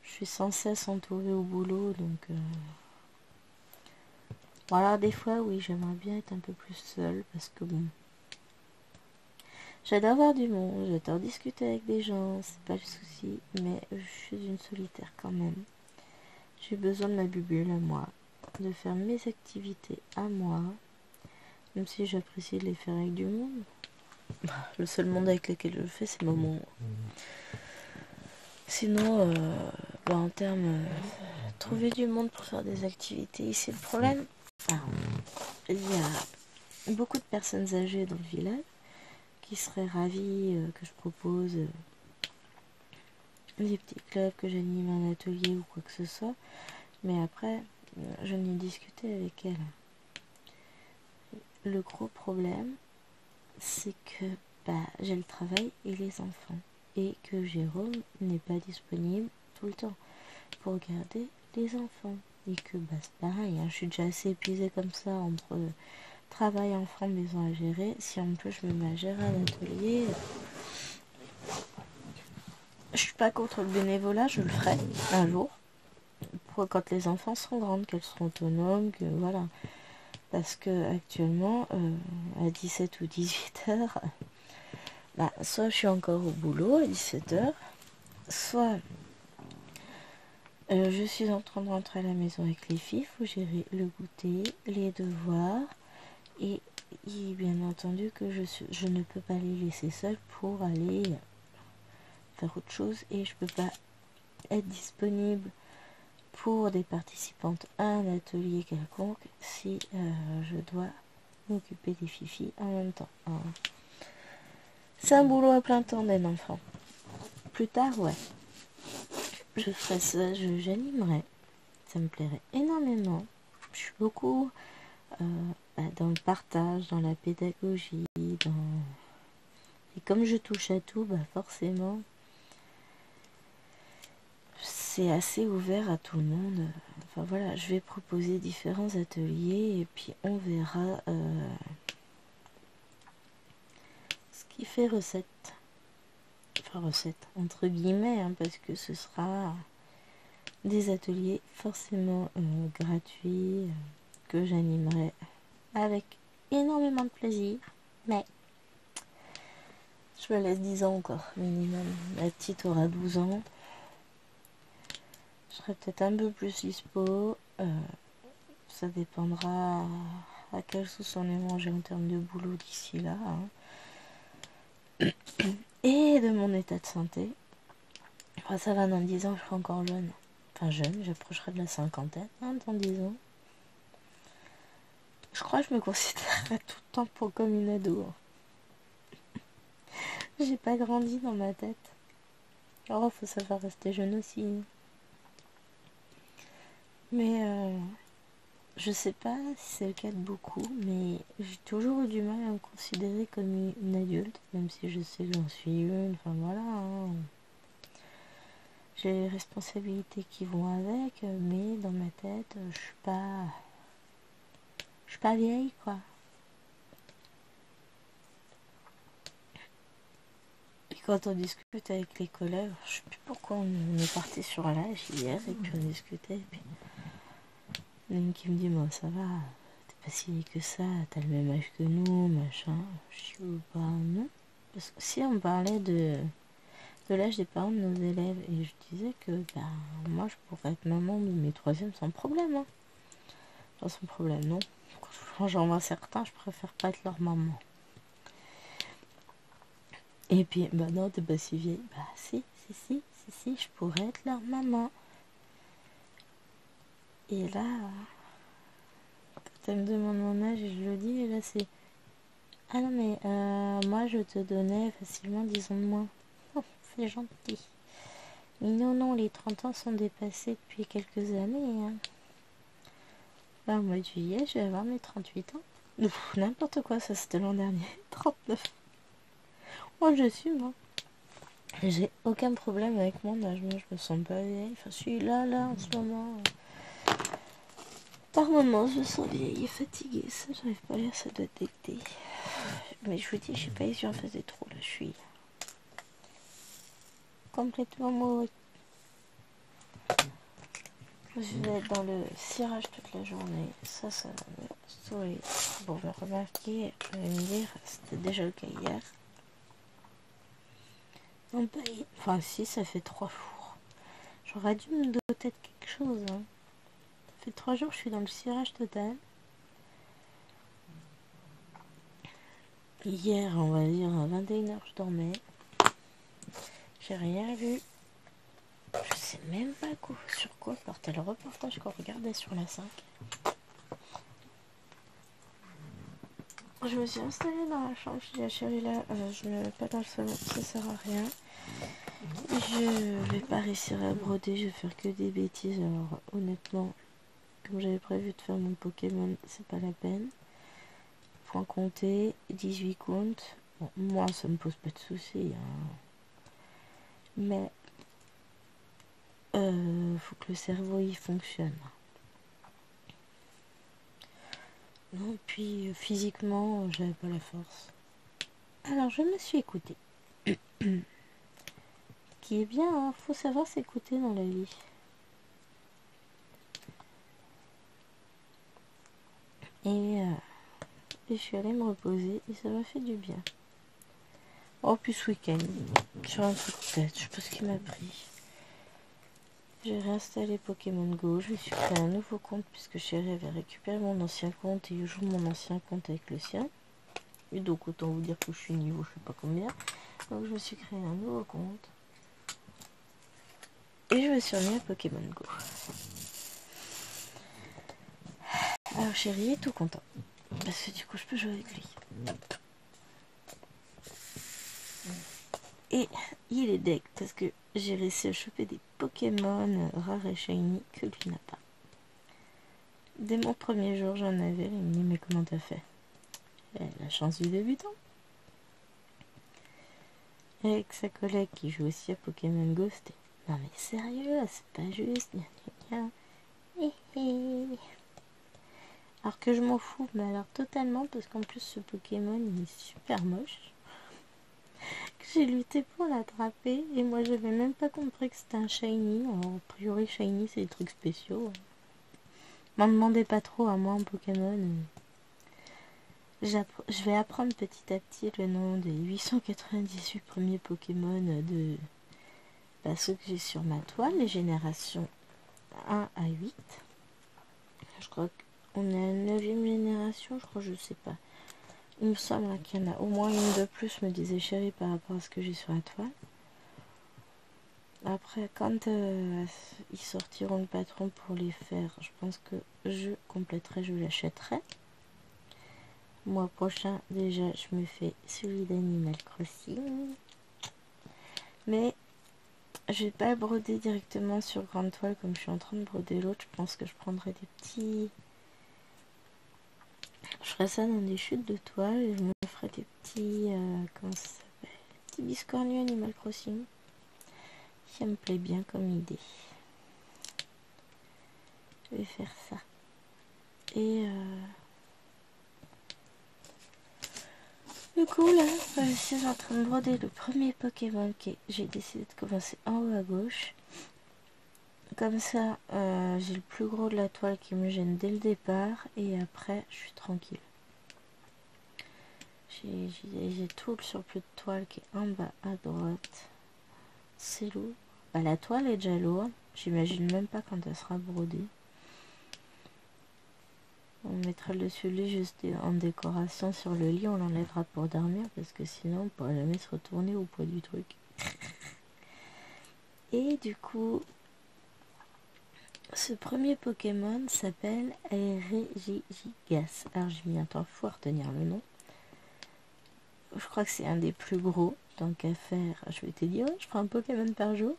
Je suis sans cesse entourée au boulot, donc voilà, des fois oui, j'aimerais bien être un peu plus seule, parce que bon, j'adore voir du monde, j'adore discuter avec des gens, c'est pas le souci, mais je suis une solitaire quand même. J'ai besoin de ma bulle à moi, de faire mes activités à moi, même si j'apprécie de les faire avec du monde. Le seul monde avec lequel je le fais, c'est maman. Sinon, en termes, trouver du monde pour faire des activités, c'est le problème. Il y a beaucoup de personnes âgées dans le village qui seraient ravis que je propose des petits clubs, que j'anime un atelier ou quoi que ce soit. Mais après, je n'ai discuté avec elles. Le gros problème, c'est que j'ai le travail et les enfants. Et que Jérôme n'est pas disponible tout le temps pour garder les enfants. Et que c'est pareil, je suis déjà assez épuisée comme ça entre travail, enfant, maison à gérer. Si en plus je me mets à gérer un atelier, je suis pas contre le bénévolat, je le ferai un jour. Pour quand les enfants seront grandes, qu'elles seront autonomes, que voilà. Parce que actuellement, à 17 ou 18 heures, soit je suis encore au boulot à 17 heures, soit je suis en train de rentrer à la maison avec les filles, il faut gérer le goûter, les devoirs, et bien entendu que je ne peux pas les laisser seules pour aller faire autre chose, et je peux pas être disponible pour des participantes à un atelier quelconque si je dois m'occuper des fifis en même temps. C'est un boulot à plein temps d'être enfant. Plus tard, ouais. Je ferais ça, j'animerais. Ça me plairait énormément. Je suis beaucoup dans le partage, dans la pédagogie, et comme je touche à tout, forcément, c'est assez ouvert à tout le monde. Enfin voilà, je vais proposer différents ateliers et puis on verra ce qui fait recette. Enfin recette, entre guillemets, hein, parce que ce sera des ateliers forcément gratuits que j'animerai avec énormément de plaisir. Mais je me laisse 10 ans encore, minimum. La petite aura 12 ans. Je serai peut-être un peu plus dispo. Ça dépendra à quelle sauce on est mangé en termes de boulot d'ici là. Hein. Et de mon état de santé. Enfin, ça va, dans 10 ans, je serai encore jeune. Enfin, jeune, j'approcherai de la cinquantaine, hein, dans 10 ans. Je crois que je me considérerais tout le temps comme une ado. J'ai pas grandi dans ma tête. Alors, faut savoir rester jeune aussi. Mais je sais pas si c'est le cas de beaucoup, mais j'ai toujours eu du mal à me considérer comme une adulte, même si je sais que j'en suis une. Enfin voilà. Hein. J'ai les responsabilités qui vont avec, mais dans ma tête, je suis pas vieille, quoi. Et quand on discute avec les collègues, je sais plus pourquoi on est parti sur l'âge hier, et puis on discutait, et puis il y en a une qui me dit, moi ça va, t'es pas si vieille que ça, t'as le même âge que nous, machin. Je dis, bah non. Parce que si on parlait de l'âge des parents de nos élèves, et je disais que moi je pourrais être maman de mes troisièmes sans problème. Hein. Enfin, sans problème, non. Quand j'en vois certains, je préfère pas être leur maman. Et puis, non, t'es pas si vieille. Si, je pourrais être leur maman. Et là, quand elle me demande mon âge, et je le dis, et là c'est... Ah non, mais moi je te donnais facilement 10 ans de moins. Oh, c'est gentil. Mais non, les 30 ans sont dépassés depuis quelques années. Hein. Au mois de juillet, je vais avoir mes 38 ans. Ouf, n'importe quoi, ça c'était l'an dernier. 39. Moi je suis, moi. J'ai aucun problème avec mon âge. Moi, je me sens pas vieille. Enfin, je suis là, en ce moment. Par moments, je me sens vieille et fatiguée. Ça, j'arrive pas à lire, ça doit être d'été. Mais je vous dis, je sais pas, les yeux en face des trous. Là, je suis complètement morte. Je vais être dans le cirage toute la journée. Ça va me saouler. Bon, vous remarquez, je vais me dire, c'était déjà le cas hier. Non, pas hier. Enfin, si, ça fait 3 jours. J'aurais dû me doter de quelque chose. Hein. Ça fait 3 jours que je suis dans le cirage total. Hier, on va dire, à 21h, je dormais. J'ai rien vu. Je sais même pas sur quoi portait le reportage qu'on regardait sur la 5. Je me suis installée dans la chambre. Je dis à chérie là, je me mets pas dans le salon, ça sert à rien. Je vais pas réussir à broder, je vais faire que des bêtises. Alors honnêtement, comme j'avais prévu de faire mon Pokémon, c'est pas la peine. Point compté, 18 comptes. Bon, moi ça me pose pas de soucis. Hein. Mais faut que le cerveau y fonctionne. Non, puis physiquement, j'avais pas la force. Alors je me suis écoutée. Qui est bien, hein, faut savoir s'écouter dans la vie. Et je suis allée me reposer et ça m'a fait du bien. Oh, puis ce week-end, sur un coup de tête, je sais pas ce qui m'a pris. J'ai réinstallé Pokémon Go, je me suis créé un nouveau compte puisque Chérie avait récupéré mon ancien compte et je joue mon ancien compte avec le sien. Et donc autant vous dire que je suis niveau je sais pas combien. Donc je me suis créé un nouveau compte. Et je me suis remis à Pokémon Go. Alors Chérie est tout content. Parce que du coup je peux jouer avec lui. Et il est deg parce que j'ai réussi à choper des Pokémon rares et shiny que lui n'a pas. Dès mon premier jour, j'en avais. Il me dit, mais comment t'as fait? La chance du débutant. Avec sa collègue qui joue aussi à Pokémon Go, c'était, non mais sérieux, c'est pas juste. Gna, gna, gna. Alors que je m'en fous, mais alors totalement, parce qu'en plus ce Pokémon il est super moche. J'ai lutté pour l'attraper et moi j'avais même pas compris que c'était un shiny. Alors, a priori shiny c'est des trucs spéciaux. M'en demandez pas trop à moi en Pokémon. Je vais apprendre petit à petit le nom des 898 premiers Pokémon de ceux que j'ai sur ma toile, les générations 1 à 8. Je crois qu'on est à la 9e génération, je crois, je sais pas. Il me semble qu'il y en a au moins une de plus, me disait Chérie, par rapport à ce que j'ai sur la toile. Après, quand ils sortiront le patron pour les faire, je pense que je compléterai, je l'achèterai. Mois prochain, déjà, je me fais celui d'Animal Crossing. Mais je vais pas le broder directement sur grande toile comme je suis en train de broder l'autre. Je pense que je prendrai des petits... Je ferai ça dans des chutes de toile et je me ferai des petits... comment ça s'appelle? Petits biscornus Animal Crossing. Ça me plaît bien comme idée. Je vais faire ça. Et du coup là, je suis en train de broder le premier Pokémon que j'ai décidé de commencer en haut à gauche. Comme ça, j'ai le plus gros de la toile qui me gêne dès le départ et après, je suis tranquille. J'ai tout le surplus de toile qui est en bas à droite. C'est lourd. Bah, la toile est déjà lourde. J'imagine même pas quand elle sera brodée. On mettra le dessus lit juste en décoration sur le lit. On l'enlèvera pour dormir parce que sinon on pourra jamais se retourner au poids du truc. Et du coup, ce premier Pokémon s'appelle Regigigas. Alors j'ai mis un temps fou à retenir le nom. Je crois que c'est un des plus gros. Tant qu'à faire, je vais te dire, je prends un Pokémon par jour.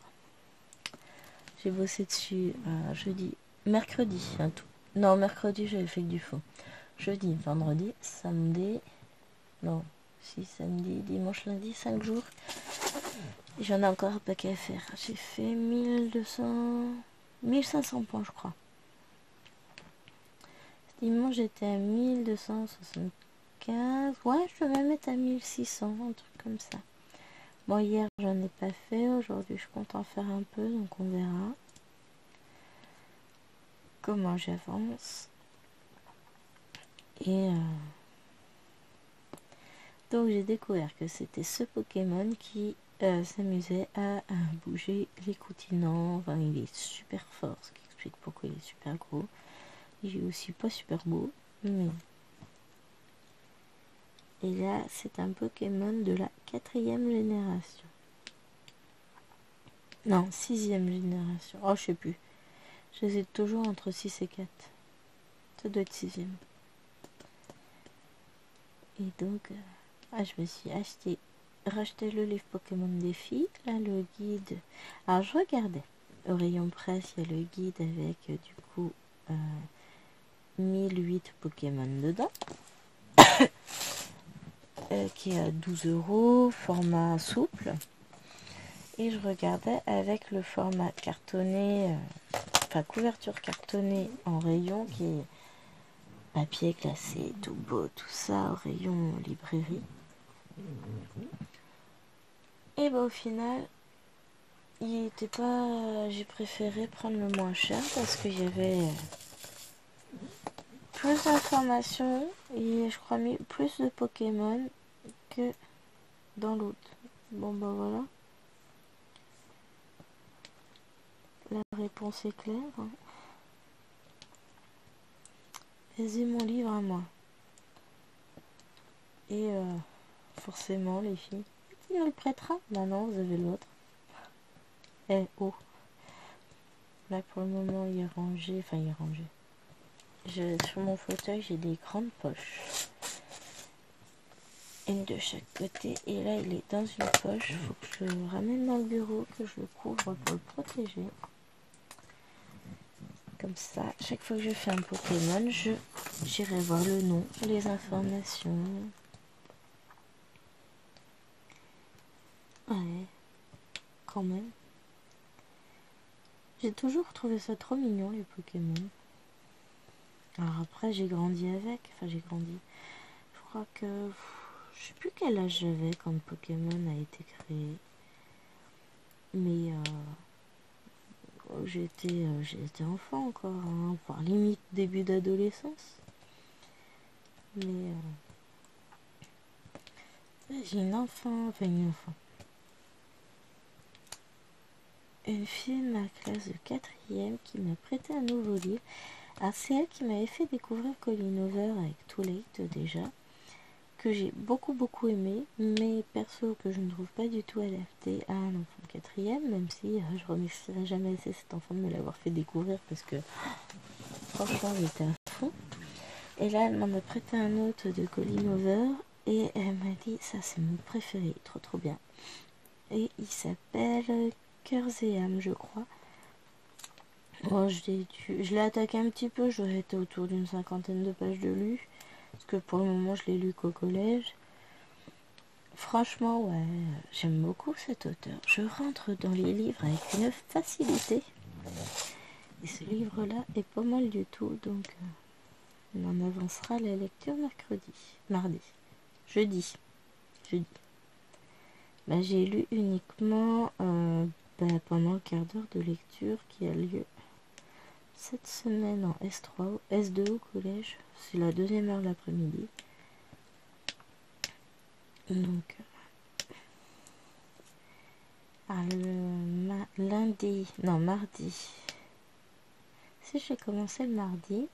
J'ai bossé dessus jeudi, mercredi, un tout. Non, mercredi, j'avais fait que du faux. Jeudi, vendredi, samedi, non, si, samedi, dimanche, lundi, 5 jours. Et j'en ai encore un paquet à faire. J'ai fait 1500 points, je crois. Dimanche, j'étais à 1275. Ouais, je devais mettre à 1600, un truc comme ça. Bon, hier, j'en ai pas fait. Aujourd'hui, je compte en faire un peu, donc on verra comment j'avance. Et donc, j'ai découvert que c'était ce Pokémon qui s'amusait à bouger les coutinants. Enfin, il est super fort, ce qui explique pourquoi il est super gros. Il est aussi pas super beau, mais... Et là, c'est un Pokémon de la 4e génération. Non, 6e génération. Oh, je sais plus. J'hésite toujours entre 6 et 4. Ça doit être 6e. Et donc, je me suis racheté le livre Pokémon des filles. Là, le guide. Alors, je regardais. Au rayon presse, il y a le guide avec, du coup, 1008 Pokémon dedans. Qui est à 12 €, format souple. Et je regardais avec le format cartonné, enfin couverture cartonnée en rayon qui est papier glacé, tout beau, tout ça, au rayon librairie. Et bah au final, il était pas... J'ai préféré prendre le moins cher parce qu'il y avait plus d'informations et je crois plus de Pokémon que dans l'autre. Bon bah voilà. La réponse est claire. Lisez mon livre à moi. Et forcément, les filles, qui nous le prêtera? Bah non, vous avez l'autre. Eh, oh. Là, pour le moment, il est rangé. Enfin, il est rangé. Sur mon fauteuil, j'ai des grandes poches. une de chaque côté. Et là, il est dans une poche. Il faut que je le ramène dans le bureau, que je le couvre pour le protéger. Comme ça, chaque fois que je fais un Pokémon, j'irai voir le nom, les informations. Ouais, quand même. J'ai toujours trouvé ça trop mignon, les Pokémon. Alors après, j'ai grandi avec. Enfin, j'ai grandi. Je crois que... Je sais plus quel âge j'avais quand Pokémon a été créé. Mais j'étais enfant encore, hein, voire limite début d'adolescence. Mais j'ai une fille de ma classe de 4e qui m'a prêté un nouveau livre. Alors c'est elle qui m'avait fait découvrir Collinover avec Too Late déjà, que j'ai beaucoup aimé, mais perso que je ne trouve pas du tout adapté à un enfant de 4e, même si je remercierai jamais assez cet enfant de me l'avoir fait découvrir parce que franchement j'étais à fond. Et là elle m'en a prêté un autre de Collinover et elle m'a dit ça c'est mon préféré, trop bien. Et il s'appelle Cœurs et âmes je crois. Bon, je l'ai attaqué un petit peu, j'aurais été autour d'une 50aine de pages de lu. Parce que pour le moment, je l'ai lu qu'au collège. Franchement, ouais, j'aime beaucoup cet auteur. Je rentre dans les livres avec une facilité. Et ce livre-là est pas mal du tout, donc on en avancera la lecture jeudi. Bah, j'ai lu uniquement pendant le quart d'heure de lecture qui a lieu cette semaine en S3 ou S2 au collège. C'est la 2e heure de l'après-midi. Donc, mardi. Si j'ai commencé le mardi,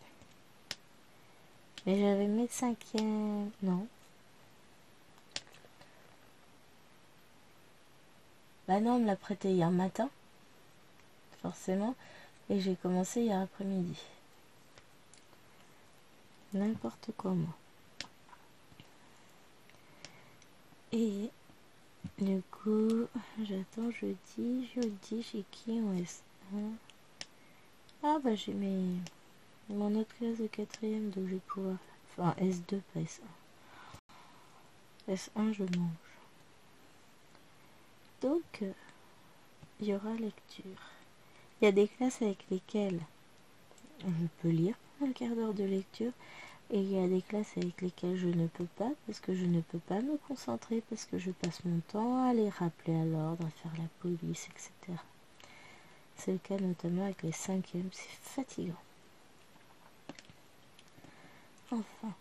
mais j'avais mes 5e, non. Bah non, on me l'a prêté hier matin, forcément, et j'ai commencé hier après-midi. N'importe quoi, moi. Et du coup, j'attends jeudi, j'ai qui en S1? Ah bah j'ai mon autre classe de 4e, donc je vais pouvoir... Enfin, S2, pas S1. S1, je mange. Donc, il y aura lecture. Il y a des classes avec lesquelles je peux lire pendant le quart d'heure de lecture. Et il y a des classes avec lesquelles je ne peux pas, parce que je ne peux pas me concentrer, parce que je passe mon temps à les rappeler à l'ordre, à faire la police, etc. C'est le cas notamment avec les 5e, c'est fatigant. Enfin.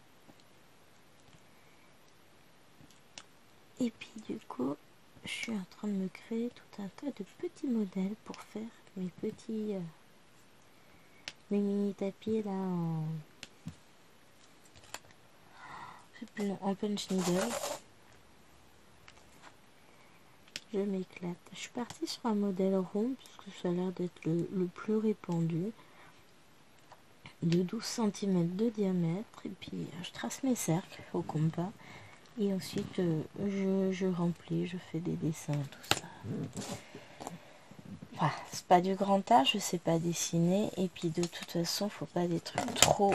Et puis du coup, je suis en train de me créer tout un tas de petits modèles pour faire mes petits... mes mini tapis là en punch needle. Je m'éclate. Je suis partie sur un modèle rond puisque ça a l'air d'être le plus répandu, de 12 cm de diamètre, et puis je trace mes cercles au compas et ensuite je remplis, je fais des dessins, tout ça. Enfin, c'est pas du grand art, je sais pas dessiner, et puis de toute façon faut pas des trucs trop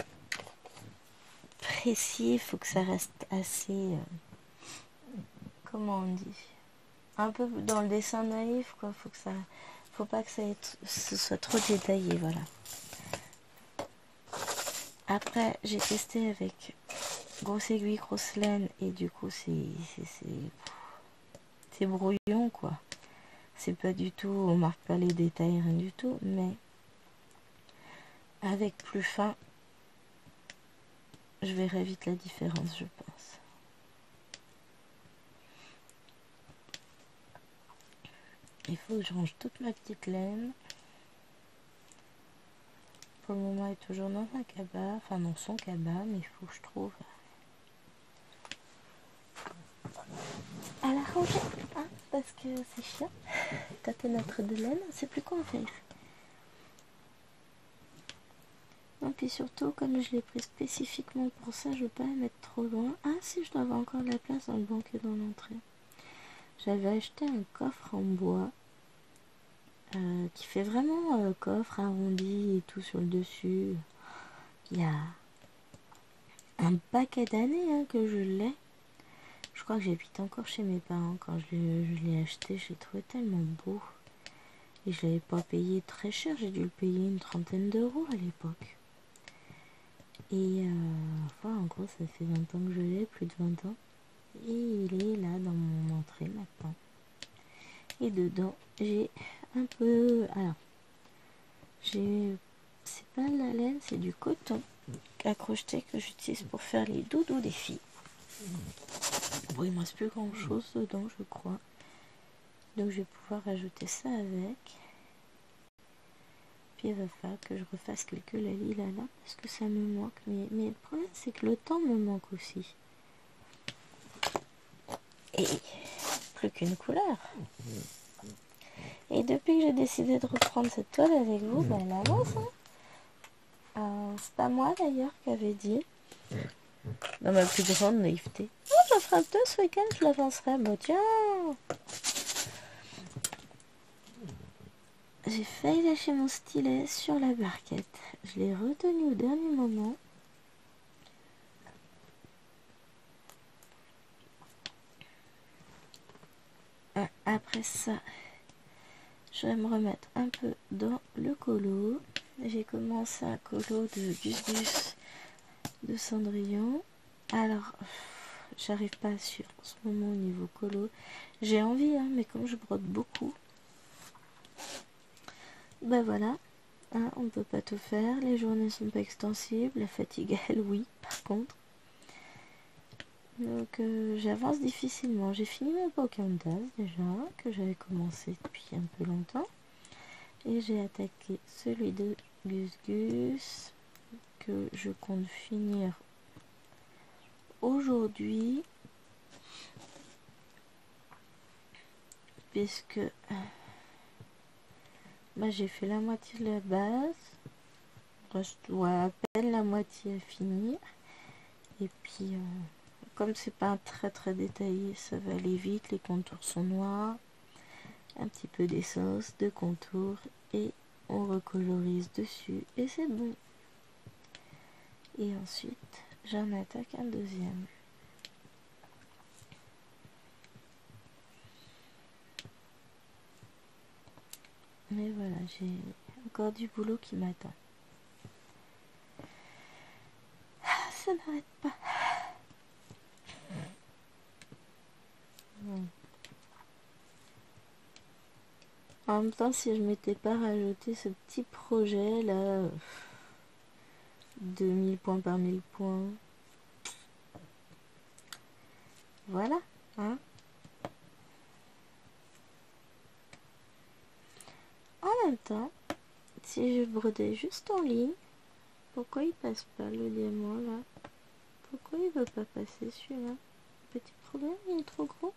précis, il faut que ça reste assez comment on dit, un peu dans le dessin naïf quoi. Faut pas que ce soit trop détaillé, voilà. Après j'ai testé avec grosse aiguille, grosse laine, et du coup c'est brouillon quoi. C'est pas du tout, on marque pas les détails, rien du tout, mais avec plus fin je verrai vite la différence, je pense. Il faut que je range toute ma petite laine. Pour le moment, elle est toujours dans un cabas, enfin dans son cabas, mais il faut que je trouve à la ranger, hein, parce que c'est chiant. Tâter notre de laine, on sait plus quoi en faire. Donc puis surtout, comme je l'ai pris spécifiquement pour ça, je ne veux pas la mettre trop loin. Ah si, je dois avoir encore de la place dans le banquet dans l'entrée. J'avais acheté un coffre en bois qui fait vraiment coffre arrondi et tout sur le dessus. Il y a un paquet d'années que je l'ai. Je crois que j'habite encore chez mes parents quand je l'ai acheté. Je l'ai trouvé tellement beau. Et je l'avais pas payé très cher. J'ai dû le payer une trentaine d'euros à l'époque. Et enfin, en gros, ça fait 20 ans que je l'ai, plus de 20 ans. Et il est là dans mon entrée maintenant. Et dedans, j'ai un peu... Alors, c'est pas de la laine, c'est du coton accrocheté que j'utilise pour faire les doudous des filles. Bon, il me reste plus grand chose dedans, je crois. Donc je vais pouvoir ajouter ça avec. Puis il va falloir que je refasse quelques lalis là parce que ça me manque. Mais le problème c'est que le temps me manque aussi. Et plus qu'une couleur. Et depuis que j'ai décidé de reprendre cette toile avec vous, ben elle avance. C'est pas moi d'ailleurs qui avait dit, dans ma plus grande naïveté. Oh, j'en ferai deux ce week-end, je l'avancerai. Bon tiens, j'ai failli lâcher mon stylet sur la barquette. Je l'ai retenu au dernier moment. Après ça, je vais me remettre un peu dans le colo. J'ai commencé un colo de Gus Gus de Cendrillon. Alors, j'arrive pas à suivre en ce moment au niveau colo. J'ai envie, mais comme je brode beaucoup, ben voilà, on ne peut pas tout faire. Les journées sont pas extensibles. La fatigue, elle, oui, par contre. Donc, j'avance difficilement. J'ai fini mon Pocahontas déjà, que j'avais commencé depuis un peu longtemps. Et j'ai attaqué celui de Gus Gus, que je compte finir aujourd'hui. Puisque j'ai fait la moitié de la base. Il reste à peine la moitié à finir. Et puis, comme c'est pas très très détaillé, ça va aller vite. Les contours sont noirs. Un petit peu d'essence, de contour. Et on recolorise dessus. Et c'est bon. Et ensuite, j'en attaque un deuxième. Mais voilà, j'ai encore du boulot qui m'attend. Ça n'arrête pas. En même temps, si je m'étais pas rajouté ce petit projet là, 2000 points par 1000 points, voilà, En même temps, si je brodais juste en ligne, pourquoi il passe pas le diamant là? Pourquoi il veut pas passer celui-là? Petit problème, il est trop gros.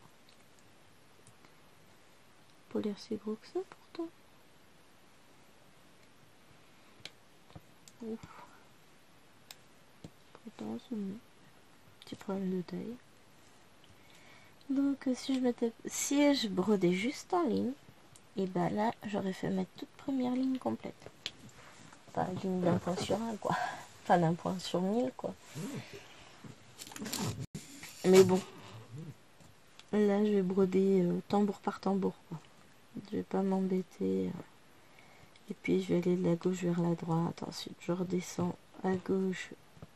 Pas l'air si gros que ça pourtant. Ouf. Pourtant c'est bon. Petit problème de taille. Donc si je brodais juste en ligne, et ben là j'aurais fait ma toute première ligne complète. Enfin ligne d'un point sur un quoi. Enfin d'un point sur 1000 quoi. Mais bon. Là je vais broder tambour par tambour quoi. Je vais pas m'embêter. Et puis je vais aller de la gauche vers la droite. Ensuite je redescends à gauche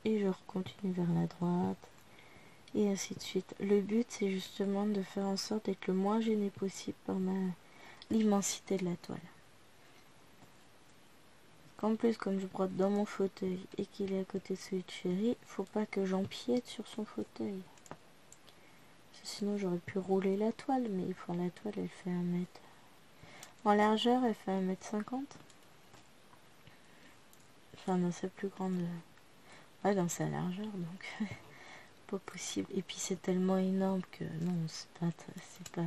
et je continue vers la droite. Et ainsi de suite. Le but c'est justement de faire en sorte d'être le moins gêné possible par l'immensité de la toile. En plus comme je brode dans mon fauteuil et qu'il est à côté de celui de Chéri, faut pas que j'empiète sur son fauteuil. Sinon j'aurais pu rouler la toile, mais la toile elle fait 1 mètre. En largeur elle fait 1,50 m. Enfin dans sa plus grande... Ouais, dans sa largeur donc... pas possible. Et puis c'est tellement énorme que non, c'est pas...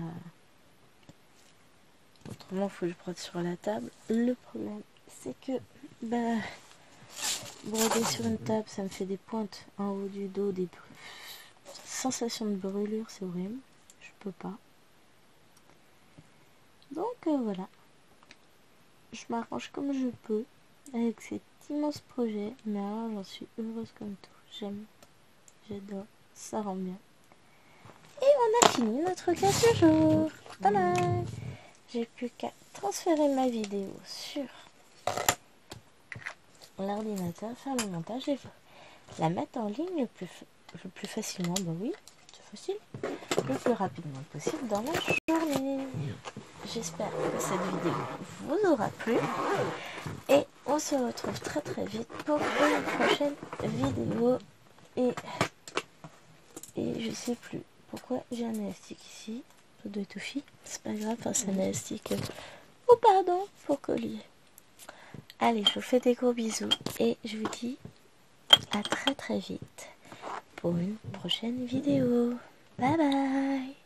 Autrement faut que je brode sur la table. Le problème c'est que broder sur une table, ça me fait des pointes en haut du dos, des sensations de brûlure, c'est horrible. Je peux pas. Donc voilà. Je m'arrange comme je peux avec cet immense projet. Mais alors j'en suis heureuse comme tout. J'aime. J'adore. Ça rend bien. Et on a fini notre cas du jour. Voilà. J'ai plus qu'à transférer ma vidéo sur l'ordinateur, faire le montage et la mettre en ligne le plus facilement. Bah oui, c'est facile. Le plus rapidement possible dans la journée. J'espère que cette vidéo vous aura plu. Et on se retrouve très très vite pour une prochaine vidéo. Et je sais plus pourquoi j'ai un élastique ici. Ça doit être Ophi. C'est pas grave, c'est un élastique. Oh pardon, pour collier. Allez, je vous fais des gros bisous. Et je vous dis à très très vite pour une prochaine vidéo. Bye bye.